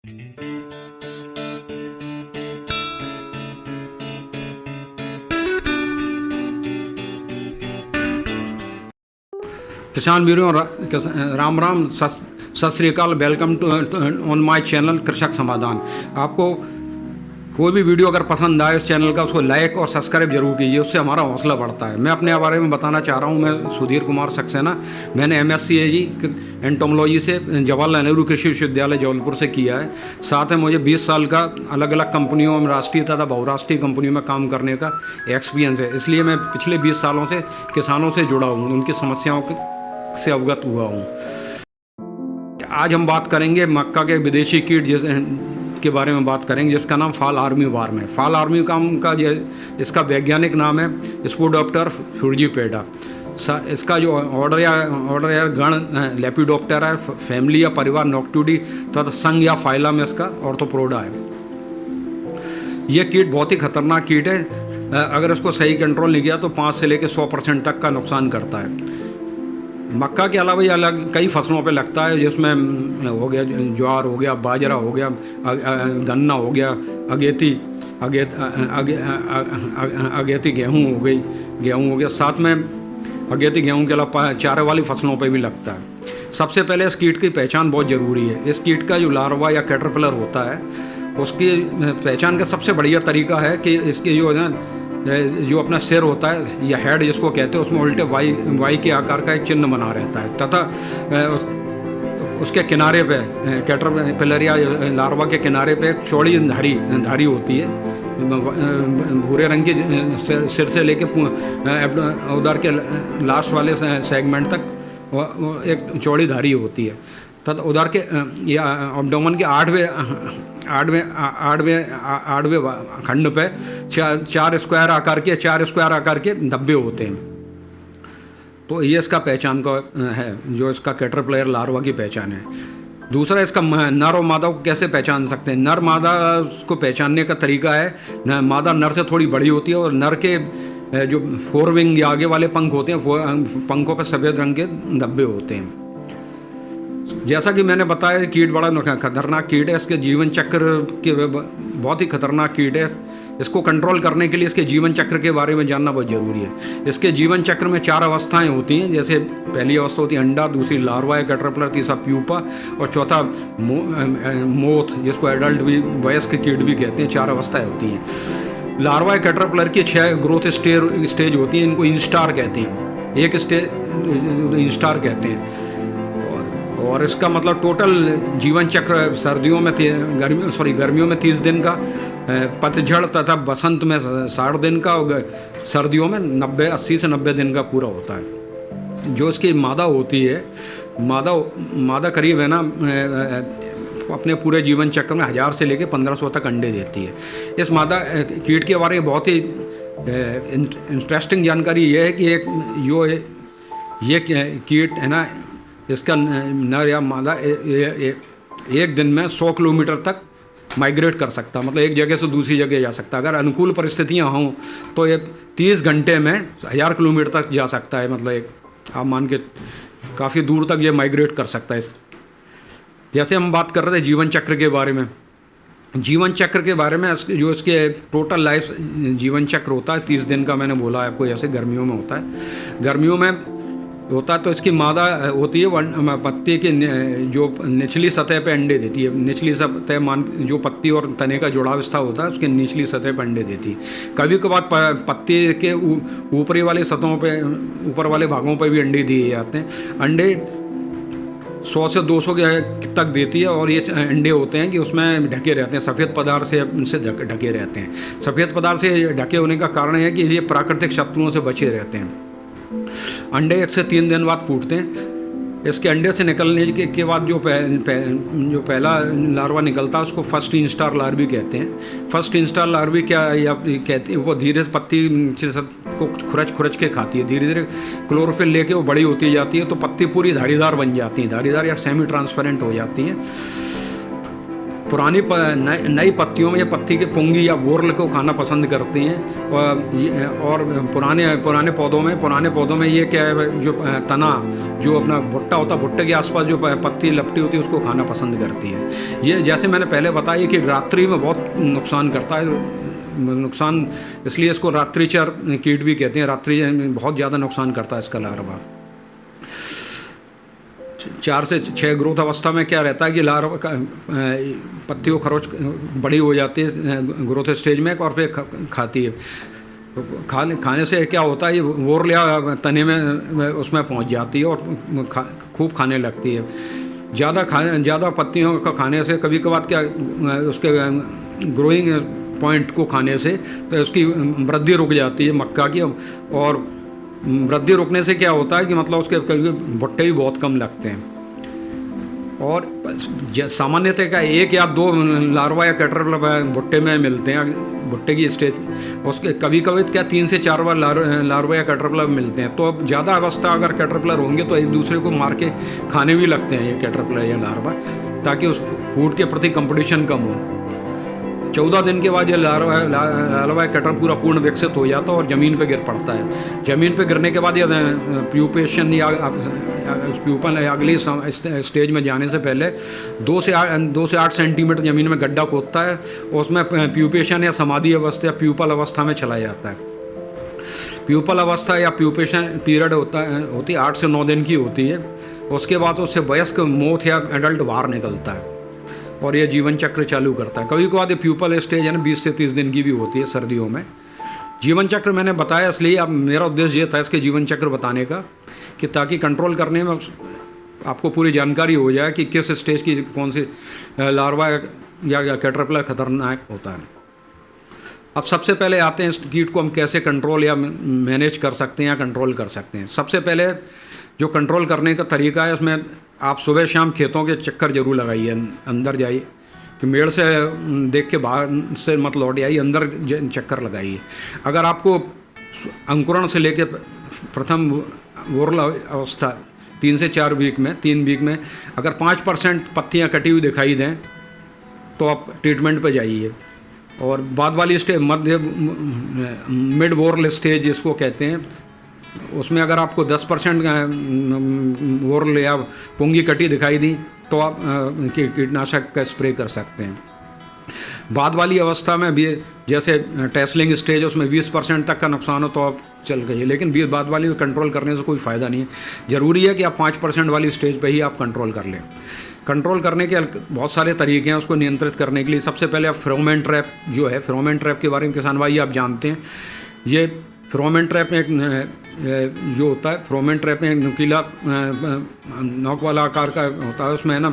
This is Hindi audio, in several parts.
किसान वीरों राम राम, सत श्री अकाल। Welcome to on my channel Krishak Samadhan. आपको कोई भी वीडियो अगर पसंद आए इस चैनल का, उसको लाइक और सब्सक्राइब जरूर कीजिए, उससे हमारा हौसला बढ़ता है। मैं अपने बारे में बताना चाह रहा हूँ। मैं सुधीर कुमार सक्सेना, मैंने MSc एंटोमोलॉजी से जवाहरलाल नेहरू कृषि विश्वविद्यालय जबलपुर से किया है। साथ में मुझे 20 साल का अलग अलग कंपनियों में, राष्ट्रीय तथा बहुराष्ट्रीय कंपनियों में काम करने का एक्सपीरियंस है। इसलिए मैं पिछले 20 सालों से किसानों से जुड़ा हूँ, उनकी समस्याओं से अवगत हुआ हूँ। आज हम बात करेंगे मक्का के विदेशी कीट के बारे में बात करेंगे, जिसका नाम फॉल आर्मीवॉर्म है। फॉल आर्मीवॉर्म का इसका वैज्ञानिक नाम है स्पोडोप्टेरा फ्यूजिपेटा। इसका जो ऑर्डर या गण लेपिडोप्टेरा है, फैमिली या परिवार नोक्टुडी तथा संघ या फाइला में इसका ऑर्थोपोडा है। यह कीट बहुत ही खतरनाक कीट है। अगर इसको सही कंट्रोल नहीं किया तो 5 से लेकर 100% तक का नुकसान करता है। मक्का के अलावा ये अलग कई फसलों पे लगता है, जिसमें हो गया ज्वार, हो गया बाजरा, हो गया गन्ना, हो गया अगेती गेहूँ हो गया। साथ में अगेती गेहूँ के अलावा चारे वाली फसलों पे भी लगता है। सबसे पहले इस कीट की पहचान बहुत ज़रूरी है। इस कीट का जो लार्वा या कैटरपिलर होता है, उसकी पहचान का सबसे बढ़िया तरीका है कि इसके जो अपना सिर होता है या हेड जिसको कहते हैं, उसमें उल्टे वाई के आकार का एक चिन्ह बना रहता है तथा उसके किनारे पे कैटरपिलर या लार्वा के किनारे पे एक चौड़ी धारी होती है। भूरे रंग की सिर से लेके उधर के लास्ट वाले सेगमेंट तक एक चौड़ी धारी होती है तथा उधर के या एब्डोमेन के आठवें खंड पे चार स्क्वायर आकार के धब्बे होते हैं। तो ये इसका पहचान का है, जो इसका कैटरपिलर लार्वा की पहचान है। दूसरा, इसका नर और मादा को कैसे पहचान सकते हैं। नर मादा को पहचानने का तरीका है, मादा नर से थोड़ी बड़ी होती है और नर के जो फोरविंग या आगे वाले पंख होते हैं, पंखों पर सफ़ेद रंग के धब्बे होते हैं। जैसा कि मैंने बताया, कीट बड़ा खतरनाक कीट है। इसके जीवन चक्र के बहुत ही खतरनाक कीट है। इसको कंट्रोल करने के लिए इसके जीवन चक्र के बारे में जानना बहुत ज़रूरी है। इसके जीवन चक्र में 4 अवस्थाएं होती हैं। जैसे पहली अवस्था होती है अंडा, दूसरी लार्वा या कैटरपिलर, तीसरा प्यूपा और चौथा मोथ, जिसको एडल्ट भी, वयस्क कीट भी कहते हैं। 4 अवस्थाएँ होती हैं। लार्वा या कैटरपिलर की 6 ग्रोथ स्टेज होती हैं। इनको इंस्टार कहते हैं। एक स्टेज इंस्टार कहते हैं। और इसका मतलब टोटल जीवन चक्र सर्दियों में गर्मियों में 30 दिन का, पतझड़ तथा बसंत में 60 दिन का, और सर्दियों में 80 से 90 दिन का पूरा होता है। जो इसकी मादा होती है, मादा करीब है ना अपने पूरे जीवन चक्र में 1000 से लेकर 1500 तक अंडे देती है। इस मादा कीट के बारे में बहुत ही इंटरेस्टिंग जानकारी ये है कि ये कीट है ना, इसका नर या मादा एक दिन में 100 किलोमीटर तक माइग्रेट कर सकता, मतलब एक जगह से दूसरी जगह जा सकता। अगर अनुकूल परिस्थितियां हों तो ये 30 घंटे में 1000 किलोमीटर तक जा सकता है। मतलब आप मान के काफ़ी दूर तक ये माइग्रेट कर सकता है। जैसे हम बात कर रहे थे जीवन चक्र के बारे में, जीवन चक्र के बारे में जो इसके टोटल लाइफ जीवन चक्र होता है 30 दिन का, मैंने बोला आपको। जैसे गर्मियों में होता है, गर्मियों में होता है तो इसकी मादा होती है पत्ती की जो निचली सतह पे अंडे देती है। निचली सतह जो पत्ती और तने का जुड़ाव स्थान होता है, उसके निचली सतह पे अंडे देती है। कभी कभार पत्ती के ऊपरी वाली सतहों पे, ऊपर वाले भागों पे भी अंडे दिए जाते हैं। अंडे 100 से 200 तक देती है और ये अंडे होते हैं कि उसमें ढके रहते हैं, सफ़ेद पदार्थ से ढके रहते हैं। सफ़ेद पदार्थ से ढके होने का कारण है कि ये प्राकृतिक शत्रुओं से बचे रहते हैं। अंडे 1 से 3 दिन बाद फूटते हैं। इसके अंडे से निकलने के बाद जो पहला लार्वा निकलता है, उसको फर्स्ट इंस्टार लार्वी कहते हैं। फर्स्ट इंस्टार लार्वी क्या कहती है, वो धीरे से पत्ती को खुरच के खाती है। धीरे धीरे क्लोरोफिल लेके वो बड़ी होती जाती है, तो पत्ती पूरी धारीदार बन जाती है, धारीदार या सेमी ट्रांसपेरेंट हो जाती है। पुरानी नई पत्तियों में ये पत्ती के पुंगी या वोरल को खाना पसंद करती हैं। और पुराने पौधों में ये क्या है, जो तना जो अपना भुट्टा होता है, भुट्टे के आसपास जो पत्ती लपटी होती है उसको खाना पसंद करती है। ये जैसे मैंने पहले बताया कि रात्रि में बहुत नुकसान करता है, नुकसान इसलिए इसको रात्रिचर कीट भी कहते हैं। रात्रि बहुत ज़्यादा नुकसान करता है इसका लार्वा। 4 से 6 ग्रोथ अवस्था में क्या रहता है कि लार्वा पत्ती को खरोच बड़ी हो जाती है ग्रोथ स्टेज में और फिर खाती है। खाने से क्या होता है, ये वोरल या तने में उसमें पहुंच जाती है और खूब खाने लगती है। ज़्यादा पत्तियों का खाने से कभी कभार क्या उसके ग्रोइंग पॉइंट को खाने से तो उसकी वृद्धि रुक जाती है मक्का की। और वृद्धि रुकने से क्या होता है कि मतलब उसके कभी भुट्टे भी बहुत कम लगते हैं। और सामान्यतः का 1 या 2 लार्वा या कैटरपिलर भुट्टे में मिलते हैं, भुट्टे की स्टेज। उसके कभी कभी क्या 3 से 4 बार लार्वा या कैटरपिलर मिलते हैं। तो अब ज़्यादा अवस्था अगर कैटरपिलर होंगे तो एक दूसरे को मार के खाने भी लगते हैं ये कैटरपिलर या लार्वा, ताकि उस फूड के प्रति कंपटीशन कम हो। 14 दिन के बाद ये लार्वा कैटर पूरा पूर्ण विकसित हो जाता है और ज़मीन पे गिर पड़ता है। ज़मीन पे गिरने के बाद ये प्यूपेशन या प्यूपल अगली स्टेज में जाने से पहले 2 से 8 सेंटीमीटर ज़मीन में गड्ढा खोदता है और उसमें प्यूपेशन या समाधि अवस्था या प्यूपल अवस्था में चला जाता है। प्यूपल अवस्था या प्यूपेशन पीरियड होती 8 से 9 दिन की होती है। उसके बाद उससे वयस्क मोथ या एडल्ट बाहर निकलता है और ये जीवन चक्र चालू करता है। कभी कभार ये प्यूपल स्टेज है ना 20 से 30 दिन की भी होती है सर्दियों में। जीवन चक्र मैंने बताया इसलिए, अब मेरा उद्देश्य ये था इसके जीवन चक्र बताने का कि ताकि कंट्रोल करने में आपको पूरी जानकारी हो जाए कि किस स्टेज की कौन सी लार्वा या कैटरपिलर खतरनाक होता है। अब सबसे पहले आते हैं इस कीट को हम कैसे कंट्रोल या मैनेज कर सकते हैं या कंट्रोल कर सकते हैं। सबसे पहले जो कंट्रोल करने का तरीका है उसमें आप सुबह शाम खेतों के चक्कर जरूर लगाइए, अंदर जाइए कि मेड़ से देख के बाहर से मत लौट आइए, अंदर चक्कर लगाइए। अगर आपको अंकुरण से लेके प्रथम वोरल अवस्था 3 से 4 वीक में अगर 5% पत्तियां कटी हुई दिखाई दें तो आप ट्रीटमेंट पे जाइए। और बाद वाली स्टेज मिड वोरल स्टेज जिसको कहते हैं, उसमें अगर आपको 10% वोरल या पुंगी कटी दिखाई दी तो आप कीटनाशक का स्प्रे कर सकते हैं। बाद वाली अवस्था में भी जैसे टेस्लिंग स्टेज उसमें 20% तक का नुकसान हो तो आप चल गए, लेकिन बाद वाली में कंट्रोल करने से कोई फ़ायदा नहीं है। ज़रूरी है कि आप 5% वाली स्टेज पे ही आप कंट्रोल कर लें। कंट्रोल करने के बहुत सारे तरीके हैं उसको नियंत्रित करने के लिए। सबसे पहले आप फेरोमोन ट्रैप जो है, फेरोमोन ट्रैप के बारे में किसान भाई आप जानते हैं। ये फेरोमोन ट्रैप में एक जो होता है, फेरोमोन ट्रैप में एक नुकीला नोक वाला आकार का होता है, उसमें है ना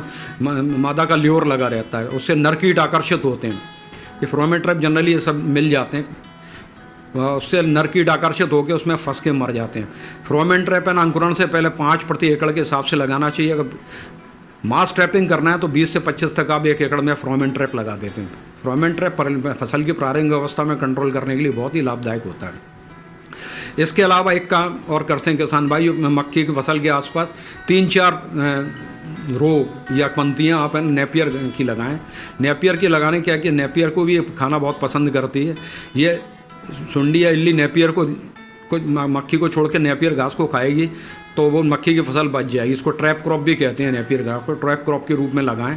मादा का ल्योर लगा रहता है, उससे नर कीट आकर्षित होते हैं। ये फेरोमोन ट्रैप जनरली ये सब मिल जाते हैं, उससे नर कीट आकर्षित होकर उसमें फंस के मर जाते हैं। फेरोमोन ट्रैप है ना अंकुरण से पहले 5 प्रति एकड़ के हिसाब से लगाना चाहिए। अगर मास ट्रैपिंग करना है तो 20 से 25 तक आप 1 एकड़ में फेरोमोन ट्रैप लगा देते हैं। फेरोमोन ट्रैप फसल की प्रारंभिक अवस्था में कंट्रोल करने के लिए बहुत ही लाभदायक होता है। इसके अलावा एक काम और करते हैं किसान भाई, मक्की की फसल के आसपास 3-4 रो या पंक्तियाँ आप नेपियर की लगाएं। नेपियर की लगाने क्या कि नेपियर को भी खाना बहुत पसंद करती है। ये सुंडी या इल्ली नेपियर को मक्खी को छोड़ के नेपियर घास को खाएगी तो वो मक्खी की फसल बच जाएगी। इसको ट्रैप क्रॉप भी कहते हैं, नेपियर घास को ट्रैप क्रॉप के रूप में लगाएं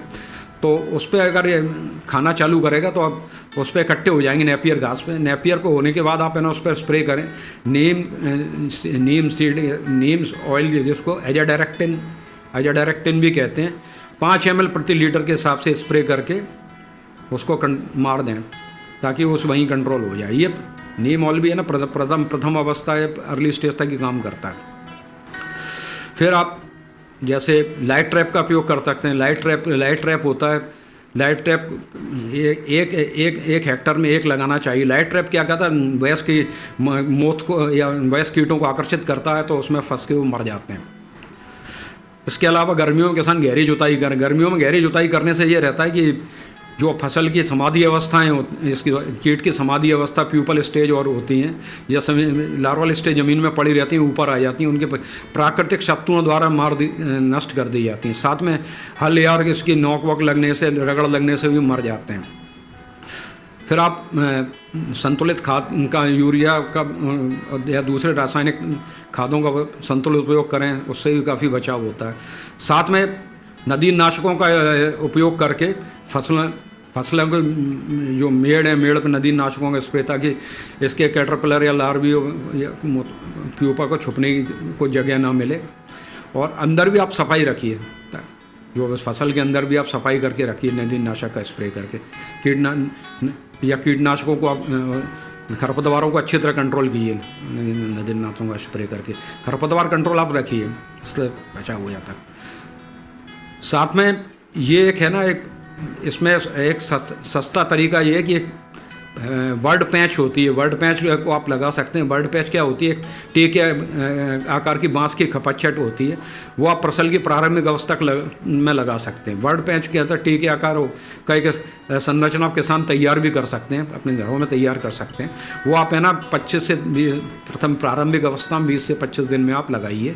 तो उस पर अगर ये खाना चालू करेगा तो आप उस पर इकट्ठे हो जाएंगे नेपियर घास पे। नेपियर पे होने के बाद आप है ना उस पर स्प्रे करें नीम सीड, नीम ऑयल जिसको एजाडायरेक्टिन भी कहते हैं, 5 ml प्रति लीटर के हिसाब से स्प्रे करके उसको मार दें ताकि वो वहीं कंट्रोल हो जाए। ये नीम ऑयल भी है ना प्रथम अवस्था या अर्ली स्टेज तक ही काम करता है। फिर आप जैसे लाइट ट्रैप का उपयोग कर सकते हैं। लाइट ट्रैप होता है, लाइट ट्रैप एक हेक्टर में 1 लगाना चाहिए। लाइट ट्रैप क्या कहता है, वयस्क की मौत को या वयस्क कीटों को आकर्षित करता है तो उसमें फंस के वो मर जाते हैं। इसके अलावा गर्मियों में किसान गहरी जुताई करें। गर्मियों में गहरी जुताई करने से ये रहता है कि जो फसल की समाधि अवस्थाएं इसकी कीट की समाधि अवस्था प्यूपल स्टेज और होती हैं, जैसे लार्वल स्टेज ज़मीन में पड़ी रहती हैं, ऊपर आ जाती हैं, उनके प्राकृतिक शत्रुओं द्वारा नष्ट कर दी जाती हैं। साथ में हल या इसकी नोक वोक लगने से, रगड़ लगने से भी मर जाते हैं। फिर आप संतुलित खाद का, यूरिया का या दूसरे रासायनिक खादों का संतुलित उपयोग करें, उससे भी काफ़ी बचाव होता है। साथ में नदीनाशकों का उपयोग करके फसलों को जो मेड़ है, मेड़ पर नदीनाशकों का स्प्रे, ताकि इसके कैटरपिलर या लार्वी या प्यूपा को छुपने को जगह ना मिले। और अंदर भी आप सफाई रखिए, जो फसल के अंदर भी आप सफाई करके रखिए नदीनाशक का स्प्रे करके। कीटनाशकों को आप खरपतवारों को अच्छी तरह कंट्रोल कीजिए नदीनाशकों का स्प्रे करके। खरपतवार कंट्रोल आप रखिए, इससे बचाव हो जाता है। साथ में ये एक है ना, एक इसमें एक सस्ता तरीका ये है कि एक वर्ड पैच होती है, वर्ड पैच को आप लगा सकते हैं। वर्ड पैच क्या होती है, टी के आकार की बांस की खपच्चट होती है, वो आप फसल की प्रारंभिक अवस्था में लगा सकते हैं। वर्ड पैच क्या होता है, टी के आकार हो, कई संरचना आप किसान तैयार भी कर सकते हैं, अपने घरों में तैयार कर सकते हैं। वो आप है ना 25 से प्रथम प्रारंभिक अवस्था में 20 से 25 दिन में आप लगाइए।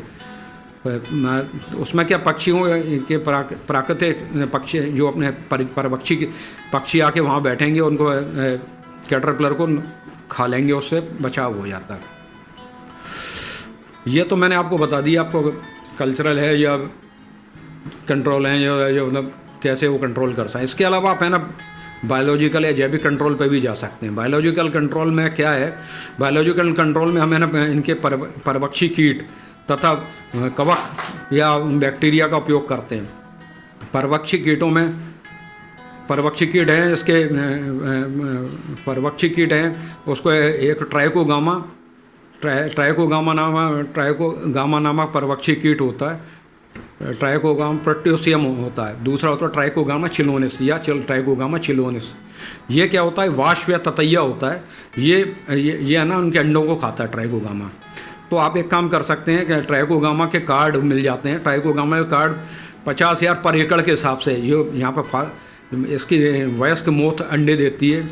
उसमें क्या, पक्षियों के प्राकृतिक पक्षी जो अपने पक्षी आके वहाँ बैठेंगे, उनको कैटरपिलर को खा लेंगे, उससे बचाव हो जाता है। ये तो मैंने आपको बता दिया, आपको कल्चरल है या कंट्रोल है या मतलब कैसे वो कंट्रोल कर सकते हैं। इसके अलावा आप है ना बायोलॉजिकल या जैविक कंट्रोल पे भी जा सकते हैं। बायोलॉजिकल कंट्रोल में क्या है, बायोलॉजिकल कंट्रोल में हमें ना इनके परभक्षी कीट तथा कवक या बैक्टीरिया का उपयोग करते हैं। परभक्षी कीटों में परभक्षी कीट हैं, इसके परभक्षी कीट हैं, उसको एक ट्राइकोगामा नामक परभक्षी कीट होता है। ट्राइकोगामा प्रोट्यूसियम होता है, दूसरा होता है ट्राइकोगामा चिलोनिस या ट्राइकोगामा चिलोनिस। ये क्या होता है, वाष्प या ततैया होता है। ये है ना, उनके अंडों को खाता है ट्राइकोगामा। तो आप एक काम कर सकते हैं कि ट्राइकोगामा के कार्ड मिल जाते हैं। ट्राइकोगामा के कार्ड 50,000 पर एकड़ के हिसाब से, ये यहाँ पर इसकी वयस्क मोथ अंडे देती है।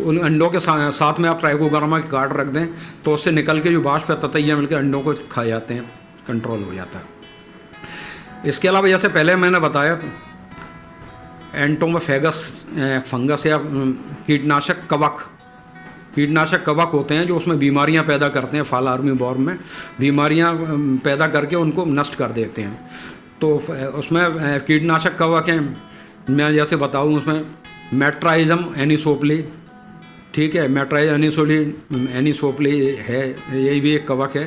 उन अंडों के साथ में आप ट्राइकोगामा के कार्ड रख दें, तो उससे निकल के जो वाष्प या ततैया मिलकर अंडों को खा जाते हैं, कंट्रोल हो जाता है। इसके अलावा जैसे पहले मैंने बताया, एंटोमोफेगस फंगस या कीटनाशक कवक होते हैं, जो उसमें बीमारियां पैदा करते हैं। फॉल आर्मीवॉर्म में बीमारियां पैदा करके उनको नष्ट कर देते हैं। तो उसमें कीटनाशक कवक हैं, मैं जैसे बताऊं, उसमें मेट्राइजम एनिसोप्ली, ठीक है, मेट्राइजम एनिसोप्ली है, यही भी एक कवक है।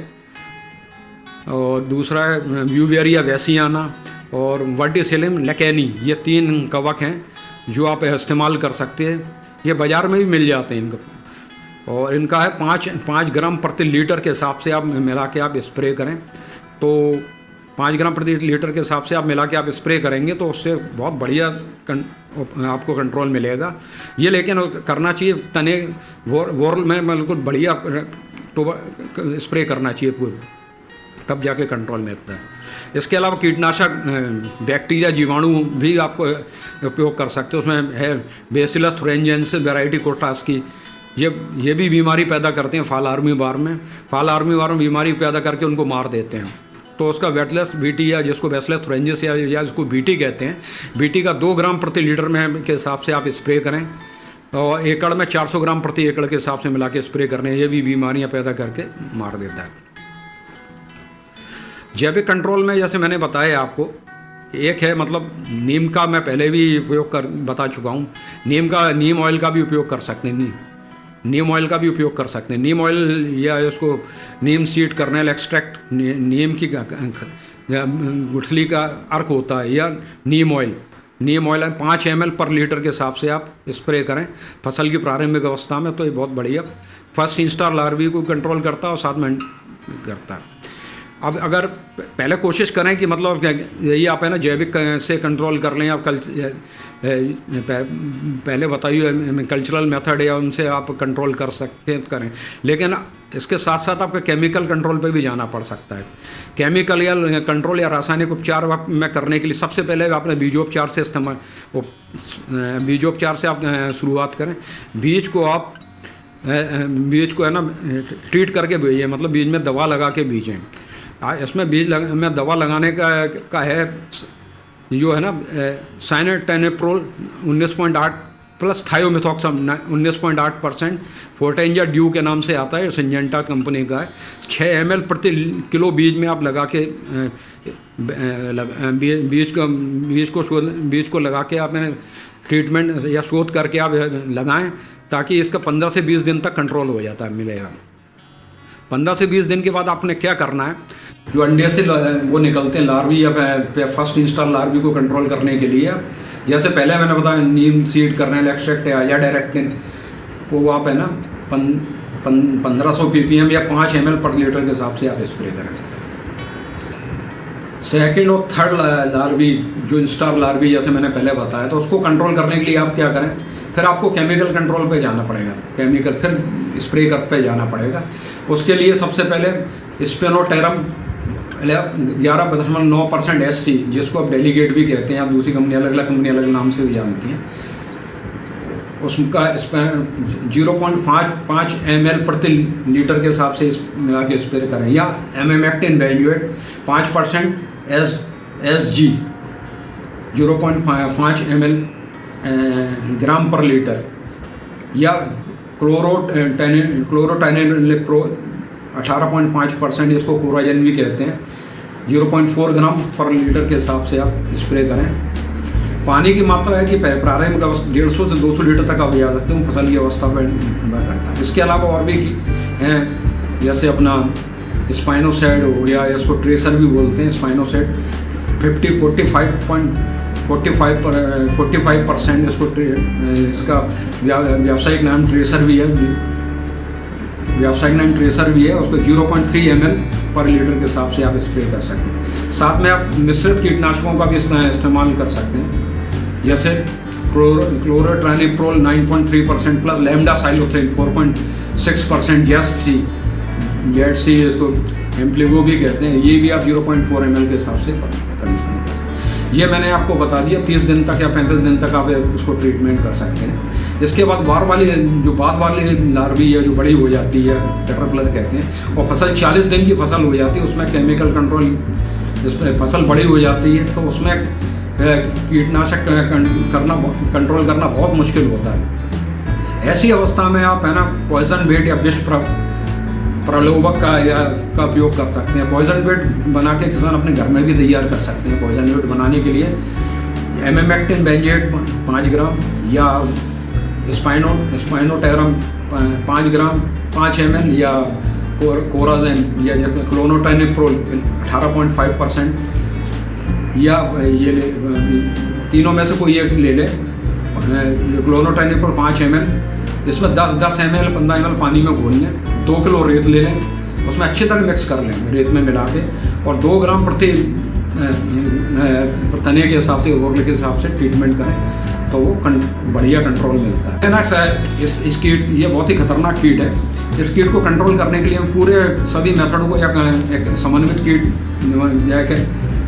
और दूसरा है ब्यूवेरिया वैसियाना और वर्टिसिलियम लेकेनी। ये 3 कवक हैं जो आप इस्तेमाल कर सकते हैं। ये बाज़ार में भी मिल जाते हैं इनको, और इनका है 5 ग्राम प्रति लीटर के हिसाब से आप मिला के आप स्प्रे करें। तो 5 ग्राम प्रति लीटर के हिसाब से आप मिला के आप स्प्रे करेंगे, तो उससे बहुत बढ़िया आपको कंट्रोल मिलेगा। ये लेकिन करना चाहिए तने वोरल में बिल्कुल बढ़िया स्प्रे करना चाहिए पूरा, तब जाके कंट्रोल मिलता है। इसके अलावा कीटनाशक बैक्टीरिया जीवाणु भी आपको उपयोग कर सकते हो। उसमें है बेसिलस थुरिंजेंसिस वैरायटी कोटास की, ये भी बीमारी पैदा करते हैं फॉल आर्मीवॉर्म बीमारी पैदा करके उनको मार देते हैं। तो उसका वेटलेस बीटी या जिसको बेसिलस थुरिंजेंसिस या जिसको बीटी कहते हैं, बीटी का 2 ग्राम प्रति लीटर में के हिसाब से आप स्प्रे करें, और एकड़ में 400 ग्राम प्रति एकड़ के हिसाब से मिला के स्प्रे करने, ये भी बीमारियां पैदा करके मार देता है। जैविक कंट्रोल में जैसे मैंने बताया आपको, एक है मतलब नीम का, मैं पहले भी उपयोग बता चुका हूँ। नीम ऑयल का भी उपयोग कर सकते हैं, नीम ऑयल या इसको नीम सीड कर्नेल एक्सट्रैक्ट, नीम की गुठली का अर्क होता है, या नीम ऑयल 5 ml पर लीटर के हिसाब से आप स्प्रे करें फसल की प्रारंभिक अवस्था में। तो ये बहुत बढ़िया फर्स्ट इंस्टार लार्वी को कंट्रोल करता है और साथ में करता है। अब अगर पहले कोशिश करें कि मतलब यही आप है ना जैविक से कंट्रोल कर लें, आप पहले बताई हुई कल्चरल मेथड या उनसे आप कंट्रोल कर सकते हैं करें, लेकिन इसके साथ साथ आपको केमिकल कंट्रोल पे भी जाना पड़ सकता है। केमिकल या कंट्रोल या रासायनिक उपचार में करने के लिए सबसे पहले आपने बीजोपचार से बीजोपचार से आप शुरुआत करें। बीज को है ना ट्रीट करके बीजिए, मतलब बीज में दवा लगा के बीजें। इसमें में दवा लगाने का है जो है ना साइनेटेनेप्रोल 19.8 प्लस थायोमिथॉक्सम 19.8%, फोर्टेंजा ड्यू के नाम से आता है, सिंजेंटा कंपनी का है। 6 ml प्रति किलो बीज में आप लगा के बीज को लगा के आपने ट्रीटमेंट या शोध करके आप लगाएं, ताकि इसका 15 से 20 दिन तक कंट्रोल हो जाता है मिलेगा। 15 से 20 दिन के बाद आपने क्या करना है, जो अंडे से वो निकलते हैं लार्वी या फर्स्ट इंस्टार लार्वी को कंट्रोल करने के लिए, जैसे पहले मैंने बताया नीम सीड कर्नेल एक्सट्रैक्ट या डायरेक्टिन, वो आप है ना 1500 ppm या 5 ml पर लीटर के हिसाब से आप स्प्रे करें। सेकेंड और थर्ड लार्वी जो इंस्टार लार्वी जैसे मैंने पहले बताया, तो उसको कंट्रोल करने के लिए आप क्या करें, फिर आपको केमिकल कंट्रोल पे जाना पड़ेगा, केमिकल फिर स्प्रे कर पे जाना पड़ेगा। उसके लिए सबसे पहले स्पेनोटेरम 11.9% SC, जिसको आप डेलीगेट भी कहते हैं, आप दूसरी कंपनी अलग अलग नाम से भी जानती हैं, उसका 0.5 ml प्रति लीटर के हिसाब से मिला के स्प्रे करें। या एमेमेक्टिन बेंजोएट 5% SG 0.5 ml ग्राम पर लीटर, या क्लोरोटाइनिलिप्रोल 18.5%, इसको कोराजन भी कहते हैं, 0.4 ग्राम पर लीटर के हिसाब से आप स्प्रे करें। पानी की मात्रा है कि प्रारंभिक 150 से 200 लीटर तक आप जा सकते हो फसल की अवस्था पर निर्भर करता है। इसके अलावा और भी हैं, जैसे अपना स्पाइनोसाइड हो गया, या इसको ट्रेसर भी बोलते हैं, स्पाइनोसाइड 45% इसका व्यावसायिक नाम ट्रेसर भी है, उसको 0.3 ml पर लीटर के हिसाब से आप स्प्रे कर सकते हैं। साथ में आप मिश्रित कीटनाशकों का भी इस्तेमाल कर सकते हैं, जैसे क्लोरोट्रानिप्रोल 9.3% प्लस लैम्डासाइलोथ्रिन 4.6%, जेड-सी इसको एम्प्लीगो भी कहते हैं, ये भी आप 0.4 ml के हिसाब से कर सकते हैं। ये मैंने आपको बता दिया, 30 दिन तक या 35 दिन तक आप उसको ट्रीटमेंट कर सकते हैं। इसके बाद बाद वाली लार्वी है जो बड़ी हो जाती है, कैटरपिलर कहते हैं, और फसल 40 दिन की फसल हो जाती है, उसमें केमिकल कंट्रोल, जिसमें फसल बड़ी हो जाती है तो उसमें कीटनाशक कंट्रोल करना बहुत मुश्किल होता है। ऐसी अवस्था में आप है ना पॉइजन बेट या विष प्रलोभक का उपयोग कर सकते हैं। पॉइजन बेट बना के किसान अपने घर में भी तैयार कर सकते हैं। पॉइजन बेट बनाने के लिए एमेमेक्टिन बेंजेट 5 ग्राम या स्पाइनोटेरम 5 ग्राम 5 ml, या कोराजेन या क्लोरोटाइनिप्रोल 18.5%, या ये तीनों में से कोई एक ले ले। क्लोरोटाइनिप्रोल 5 ml, इसमें 10 ml 15 ml पानी में घोल लें, 2 किलो रेत ले लें, उसमें अच्छी तरह मिक्स कर लें रेत में मिला के, और 2 ग्राम प्रति तने के हिसाब से, ओवरले के हिसाब से ट्रीटमेंट करें तो वो बढ़िया कंट्रोल मिलता है ना। इस कीट, ये बहुत ही खतरनाक कीट है। इस कीट को कंट्रोल करने के लिए हम पूरे सभी मेथडों को या एक समन्वित कीट या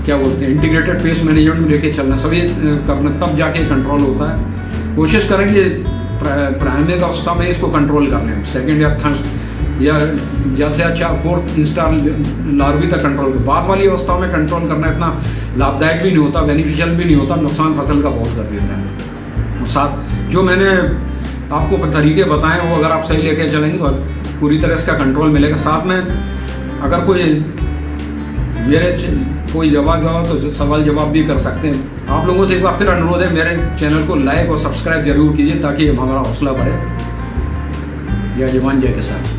क्या बोलते हैं इंटीग्रेटेड पेस्ट मैनेजमेंट में लेके चलना, सभी करना, तब जाके कंट्रोल होता है। कोशिश करेंगे प्रारंभिक अवस्था में इसको कंट्रोल करने, सेकेंड या थर्ड या ज़्यादा से अच्छा 4th इंस्टार लार्वी तक कंट्रोल कर। बाद वाली अवस्था में कंट्रोल करना इतना लाभदायक भी नहीं होता, बेनिफिशियल भी नहीं होता, नुकसान फसल का बहुत कर देता है। साथ जो मैंने आपको तरीके बताए वो अगर आप सही लेके चलेंगे तो पूरी तरह इसका कंट्रोल मिलेगा। साथ में अगर कोई जवाब तो सवाल जवाब भी कर सकते हैं। आप लोगों से एक बार फिर अनुरोध है, मेरे चैनल को लाइक और सब्सक्राइब जरूर कीजिए ताकि हमारा हौसला बढ़े। जय जवान जय किसान।